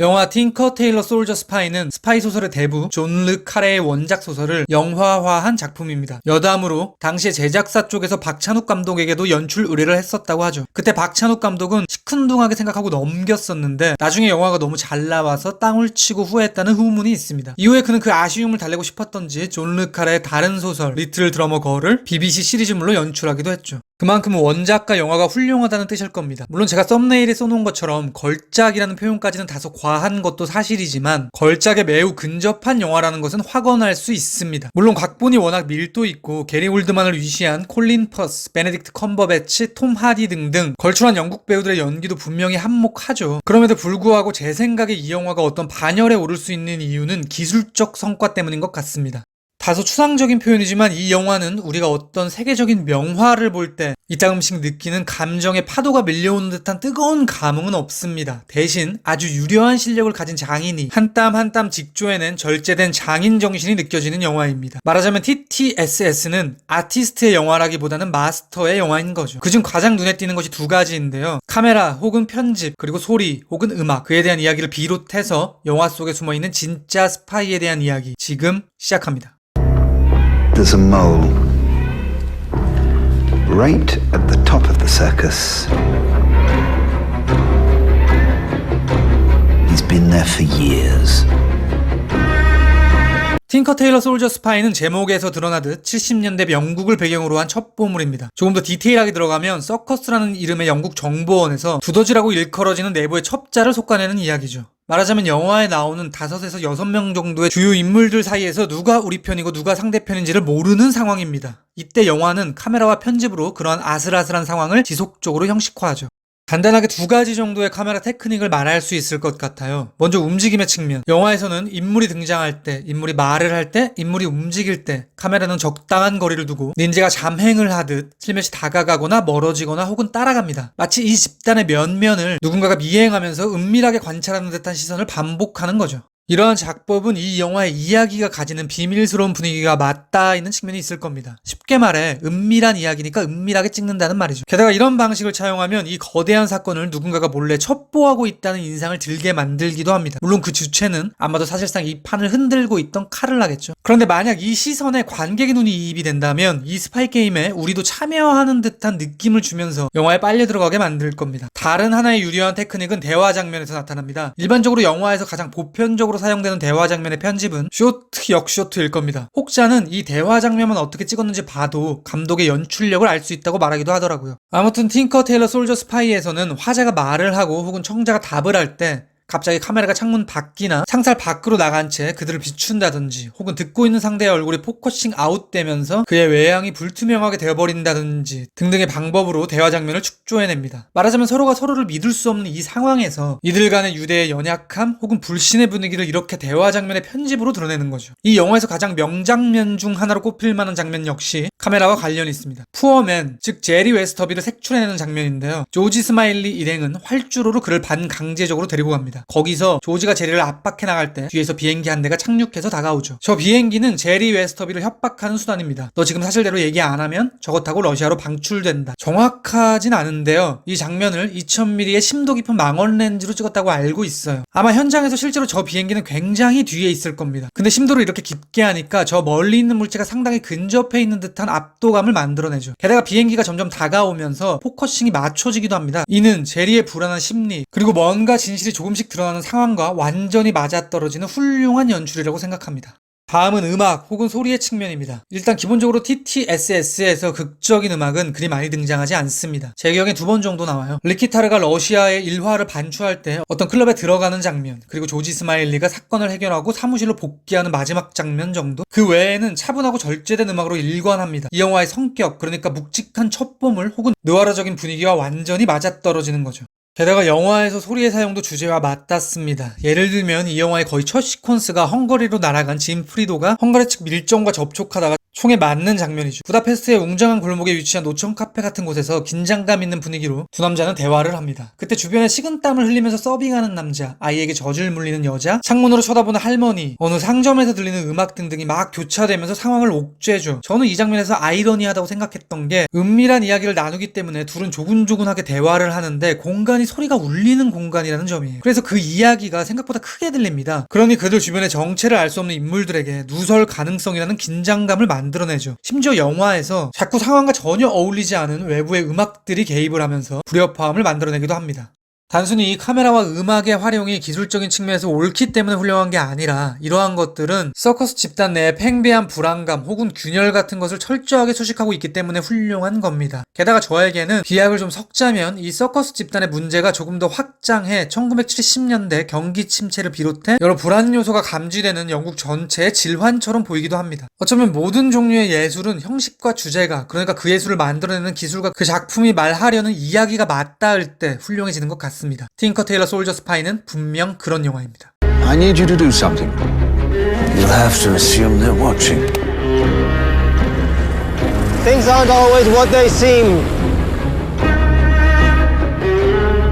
영화 틴커 테일러 솔저 스파이는 스파이 소설의 대부 존 르 카레의 원작 소설을 영화화한 작품입니다. 여담으로 당시에 제작사 쪽에서 박찬욱 감독에게도 연출 의뢰를 했었다고 하죠. 그때 박찬욱 감독은 시큰둥하게 생각하고 넘겼었는데 나중에 영화가 너무 잘 나와서 땅을 치고 후회했다는 후문이 있습니다. 이후에 그는 그 아쉬움을 달래고 싶었던지 존 르 카레의 다른 소설 리틀 드러머 걸을 BBC 시리즈물로 연출하기도 했죠. 그만큼 원작과 영화가 훌륭하다는 뜻일 겁니다. 물론 제가 썸네일에 써놓은 것처럼 걸작이라는 표현까지는 다소 과한 것도 사실이지만 걸작에 매우 근접한 영화라는 것은 확언할 수 있습니다. 물론 각본이 워낙 밀도 있고 게리 올드만을 위시한 콜린 퍼스, 베네딕트 컴버배치, 톰 하디 등등 걸출한 영국 배우들의 연기도 분명히 한몫하죠. 그럼에도 불구하고 제 생각에 이 영화가 어떤 반열에 오를 수 있는 이유는 기술적 성과 때문인 것 같습니다. 다소 추상적인 표현이지만 이 영화는 우리가 어떤 세계적인 명화를 볼 때 이따금씩 느끼는 감정의 파도가 밀려오는 듯한 뜨거운 감흥은 없습니다. 대신 아주 유려한 실력을 가진 장인이 한 땀 한 땀 직조해낸 절제된 장인 정신이 느껴지는 영화입니다. 말하자면 TTSS는 아티스트의 영화라기보다는 마스터의 영화인 거죠. 그중 가장 눈에 띄는 것이 두 가지인데요. 카메라 혹은 편집 그리고 소리 혹은 음악 그에 대한 이야기를 비롯해서 영화 속에 숨어있는 진짜 스파이에 대한 이야기 지금 시작합니다. There's a mole right at the top of the circus. He's been there for years. 틴커 테일러 솔저 스파이는 제목에서 드러나듯 70년대 영국을 배경으로 한 첩보물입니다. 조금 더 디테일하게 들어가면 서커스라는 이름의 영국 정보원에서 두더지라고 일컬어지는 내부의 첩자를 솎아내는 이야기죠. 말하자면 영화에 나오는 5에서 6명 정도의 주요 인물들 사이에서 누가 우리 편이고 누가 상대편인지를 모르는 상황입니다. 이때 영화는 카메라와 편집으로 그러한 아슬아슬한 상황을 지속적으로 형식화하죠. 간단하게 두 가지 정도의 카메라 테크닉을 말할 수 있을 것 같아요. 먼저 움직임의 측면. 영화에서는 인물이 등장할 때, 인물이 말을 할 때, 인물이 움직일 때 카메라는 적당한 거리를 두고 닌자가 잠행을 하듯 슬며시 다가가거나 멀어지거나 혹은 따라갑니다. 마치 이 집단의 면면을 누군가가 미행하면서 은밀하게 관찰하는 듯한 시선을 반복하는 거죠. 이러한 작법은 이 영화의 이야기가 가지는 비밀스러운 분위기가 맞닿아 있는 측면이 있을 겁니다. 쉽게 말해 은밀한 이야기니까 은밀하게 찍는다는 말이죠. 게다가 이런 방식을 차용하면 이 거대한 사건을 누군가가 몰래 첩보하고 있다는 인상을 들게 만들기도 합니다. 물론 그 주체는 아마도 사실상 이 판을 흔들고 있던 카를라겠죠. 그런데 만약 이 시선에 관객의 눈이 이입이 된다면 이 스파이 게임에 우리도 참여하는 듯한 느낌을 주면서 영화에 빨려 들어가게 만들 겁니다. 다른 하나의 유려한 테크닉은 대화 장면에서 나타납니다. 일반적으로 영화에서 가장 보편적으로 사용되는 대화 장면의 편집은 쇼트 역쇼트일 겁니다. 혹자는 이 대화 장면만 어떻게 찍었는지 봐도 감독의 연출력을 알 수 있다고 말하기도 하더라고요. 아무튼 틴커 테일러 솔저 스파이에서는 화자가 말을 하고 혹은 청자가 답을 할 때 갑자기 카메라가 창문 밖이나 상살 밖으로 나간 채 그들을 비춘다든지 혹은 듣고 있는 상대의 얼굴이 포커싱 아웃되면서 그의 외양이 불투명하게 되어버린다든지 등등의 방법으로 대화 장면을 축조해냅니다. 말하자면 서로가 서로를 믿을 수 없는 이 상황에서 이들 간의 유대의 연약함 혹은 불신의 분위기를 이렇게 대화 장면의 편집으로 드러내는 거죠. 이 영화에서 가장 명장면 중 하나로 꼽힐 만한 장면 역시 카메라와 관련이 있습니다. 푸어맨, 즉 제리 웨스터비를 색출해내는 장면인데요. 조지 스마일리 일행은 활주로로 그를 반강제적으로 데리고 갑니다. 거기서 조지가 제리를 압박해 나갈 때 뒤에서 비행기 한 대가 착륙해서 다가오죠. 저 비행기는 제리 웨스터비를 협박하는 수단입니다. 너 지금 사실대로 얘기 안 하면 저것 타고 러시아로 방출된다. 정확하진 않은데요. 이 장면을 2000mm의 심도 깊은 망원 렌즈로 찍었다고 알고 있어요. 아마 현장에서 실제로 저 비행기는 굉장히 뒤에 있을 겁니다. 근데 심도를 이렇게 깊게 하니까 저 멀리 있는 물체가 상당히 근접해 있는 듯한 압도감을 만들어내죠. 게다가 비행기가 점점 다가오면서 포커싱이 맞춰지기도 합니다. 이는 제리의 불안한 심리 그리고 뭔가 진실이 조금씩 드러나는 상황과 완전히 맞아떨어지는 훌륭한 연출이라고 생각합니다. 다음은 음악 혹은 소리의 측면입니다. 일단 기본적으로 TTSS에서 극적인 음악은 그리 많이 등장하지 않습니다. 제 기억에 2번 정도 나와요. 리키타르가 러시아의 일화를 반추할 때 어떤 클럽에 들어가는 장면, 그리고 조지 스마일리가 사건을 해결하고 사무실로 복귀하는 마지막 장면 정도? 그 외에는 차분하고 절제된 음악으로 일관합니다. 이 영화의 성격, 그러니까 묵직한 첩보물 혹은 느와르적인 분위기와 완전히 맞아떨어지는 거죠. 게다가 영화에서 소리의 사용도 주제와 맞닿습니다. 예를 들면 이 영화의 거의 첫 시퀀스가 헝가리로 날아간 짐 프리도가 헝가리 측 밀정과 접촉하다가 총에 맞는 장면이죠. 부다페스트의 웅장한 골목에 위치한 노천 카페 같은 곳에서 긴장감 있는 분위기로 두 남자는 대화를 합니다. 그때 주변에 식은땀을 흘리면서 서빙하는 남자, 아이에게 젖을 물리는 여자, 창문으로 쳐다보는 할머니, 어느 상점에서 들리는 음악 등등이 막 교차되면서 상황을 옥죄죠. 저는 이 장면에서 아이러니하다고 생각했던 게 은밀한 이야기를 나누기 때문에 둘은 조근조근하게 대화를 하는데 공간이 소리가 울리는 공간이라는 점이에요. 그래서 그 이야기가 생각보다 크게 들립니다. 그러니 그들 주변의 정체를 알 수 없는 인물들에게 누설 가능성이라는 긴장감을 만들어내죠. 심지어 영화에서 자꾸 상황과 전혀 어울리지 않은 외부의 음악들이 개입을 하면서 불협화음을 만들어내기도 합니다. 단순히 이 카메라와 음악의 활용이 기술적인 측면에서 옳기 때문에 훌륭한 게 아니라 이러한 것들은 서커스 집단 내의 팽배한 불안감 혹은 균열 같은 것을 철저하게 수식하고 있기 때문에 훌륭한 겁니다. 게다가 저에게는 비약을 좀 섞자면 이 서커스 집단의 문제가 조금 더 확장해 1970년대 경기 침체를 비롯해 여러 불안 요소가 감지되는 영국 전체의 질환처럼 보이기도 합니다. 어쩌면 모든 종류의 예술은 형식과 주제가, 그러니까 그 예술을 만들어내는 기술과 그 작품이 말하려는 이야기가 맞닿을 때 훌륭해지는 것 같습니다. 틴커 테일러 솔저 스파이는 분명 그런 영화입니다. I need you to do something. You'll have to assume they're watching. Things aren't always what they seem.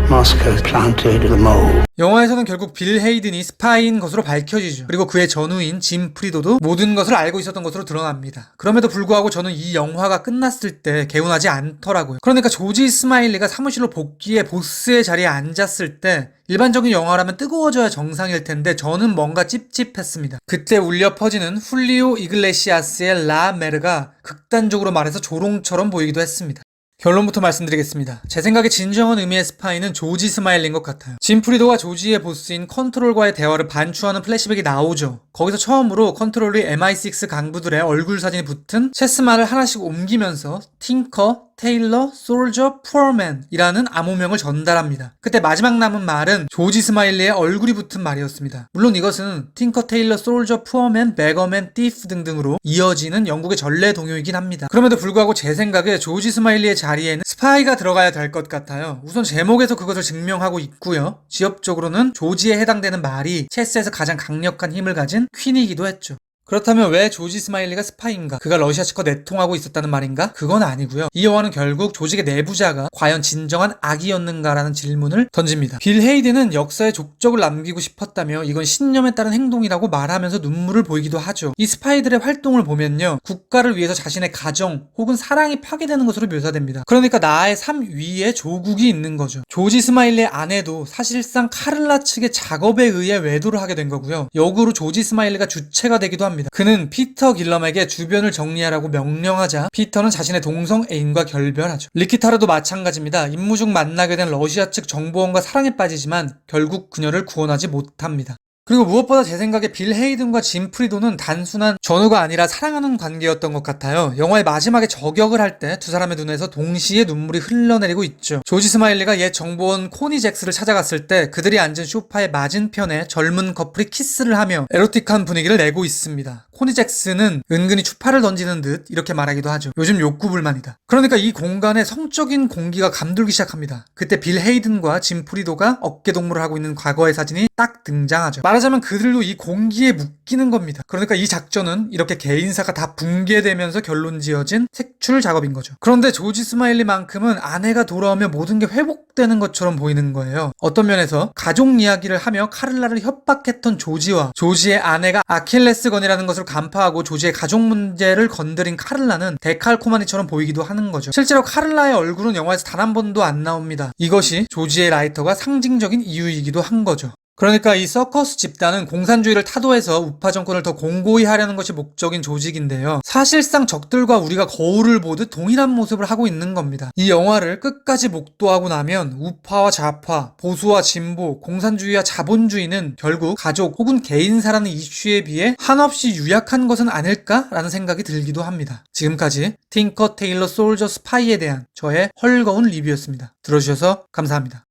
Moscow's planted the mole. 영화에서는 결국 빌 헤이든이 스파이인 것으로 밝혀지죠. 그리고 그의 전우인 짐 프리도도 모든 것을 알고 있었던 것으로 드러납니다. 그럼에도 불구하고 저는 이 영화가 끝났을 때 개운하지 않더라고요. 그러니까 조지 스마일리가 사무실로 복귀해 보스의 자리에 앉았을 때 일반적인 영화라면 뜨거워져야 정상일 텐데 저는 뭔가 찝찝했습니다. 그때 울려 퍼지는 훌리오 이글레시아스의 라 메르가 극단적으로 말해서 조롱처럼 보이기도 했습니다. 결론부터 말씀드리겠습니다. 제 생각에 진정한 의미의 스파이는 조지 스마일린 것 같아요. 짐 프리도와 조지의 보스인 컨트롤과의 대화를 반추하는 플래시백이 나오죠. 거기서 처음으로 컨트롤이 MI6 강부들의 얼굴 사진이 붙은 체스말을 하나씩 옮기면서 틴커, 테일러, 솔저, 푸어맨 이라는 암호명을 전달합니다. 그때 마지막 남은 말은 조지 스마일리의 얼굴이 붙은 말이었습니다. 물론 이것은 틴커, 테일러, 솔저, 푸어맨, 베거맨, 띠프 등등으로 이어지는 영국의 전래 동요이긴 합니다. 그럼에도 불구하고 제 생각에 조지 스마일리의 자리에는 스파이가 들어가야 될 것 같아요. 우선 제목에서 그것을 증명하고 있고요. 지역적으로는 조지에 해당되는 말이 체스에서 가장 강력한 힘을 가진 퀸이기도 했죠. 그렇다면 왜 조지 스마일리가 스파이인가? 그가 러시아 측과 내통하고 있었다는 말인가? 그건 아니고요. 이 영화는 결국 조직의 내부자가 과연 진정한 악이었는가라는 질문을 던집니다. 빌 헤이든은 역사에 족적을 남기고 싶었다며 이건 신념에 따른 행동이라고 말하면서 눈물을 보이기도 하죠. 이 스파이들의 활동을 보면요. 국가를 위해서 자신의 가정 혹은 사랑이 파괴되는 것으로 묘사됩니다. 그러니까 나의 삶 위에 조국이 있는 거죠. 조지 스마일리의 아내도 사실상 카를라 측의 작업에 의해 외도를 하게 된 거고요. 역으로 조지 스마일리가 주체가 되기도 합니다. 그는 피터 길럼에게 주변을 정리하라고 명령하자 피터는 자신의 동성 애인과 결별하죠. 리키타르도 마찬가지입니다. 임무 중 만나게 된 러시아 측 정보원과 사랑에 빠지지만 결국 그녀를 구원하지 못합니다. 그리고 무엇보다 제 생각에 빌 헤이든과 짐 프리도는 단순한 전우가 아니라 사랑하는 관계였던 것 같아요. 영화의 마지막에 저격을 할 때 두 사람의 눈에서 동시에 눈물이 흘러내리고 있죠. 조지 스마일리가 옛 정보원 코니 잭스를 찾아갔을 때 그들이 앉은 소파의 맞은편에 젊은 커플이 키스를 하며 에로틱한 분위기를 내고 있습니다. 코니 잭스는 은근히 추파를 던지는 듯 이렇게 말하기도 하죠. 요즘 욕구불만이다. 그러니까 이 공간에 성적인 공기가 감돌기 시작합니다. 그때 빌 헤이든과 짐 프리도가 어깨동무를 하고 있는 과거의 사진이 딱 등장하죠. 말하자면 그들도 이 공기에 묶이는 겁니다. 그러니까 이 작전은 이렇게 개인사가 다 붕괴되면서 결론 지어진 색출 작업인 거죠. 그런데 조지 스마일리만큼은 아내가 돌아오며 모든 게 회복되는 것처럼 보이는 거예요. 어떤 면에서 가족 이야기를 하며 카를라를 협박했던 조지와 조지의 아내가 아킬레스건이라는 것을 간파하고 조지의 가족 문제를 건드린 카를라는 데칼코마니처럼 보이기도 하는 거죠. 실제로 카를라의 얼굴은 영화에서 단 한 번도 안 나옵니다. 이것이 조지의 라이터가 상징적인 이유이기도 한 거죠. 그러니까 이 서커스 집단은 공산주의를 타도해서 우파 정권을 더 공고히 하려는 것이 목적인 조직인데요. 사실상 적들과 우리가 거울을 보듯 동일한 모습을 하고 있는 겁니다. 이 영화를 끝까지 목도하고 나면 우파와 좌파, 보수와 진보, 공산주의와 자본주의는 결국 가족 혹은 개인사라는 이슈에 비해 한없이 유약한 것은 아닐까라는 생각이 들기도 합니다. 지금까지 틴커 테일러 솔저 스파이에 대한 저의 헐거운 리뷰였습니다. 들어주셔서 감사합니다.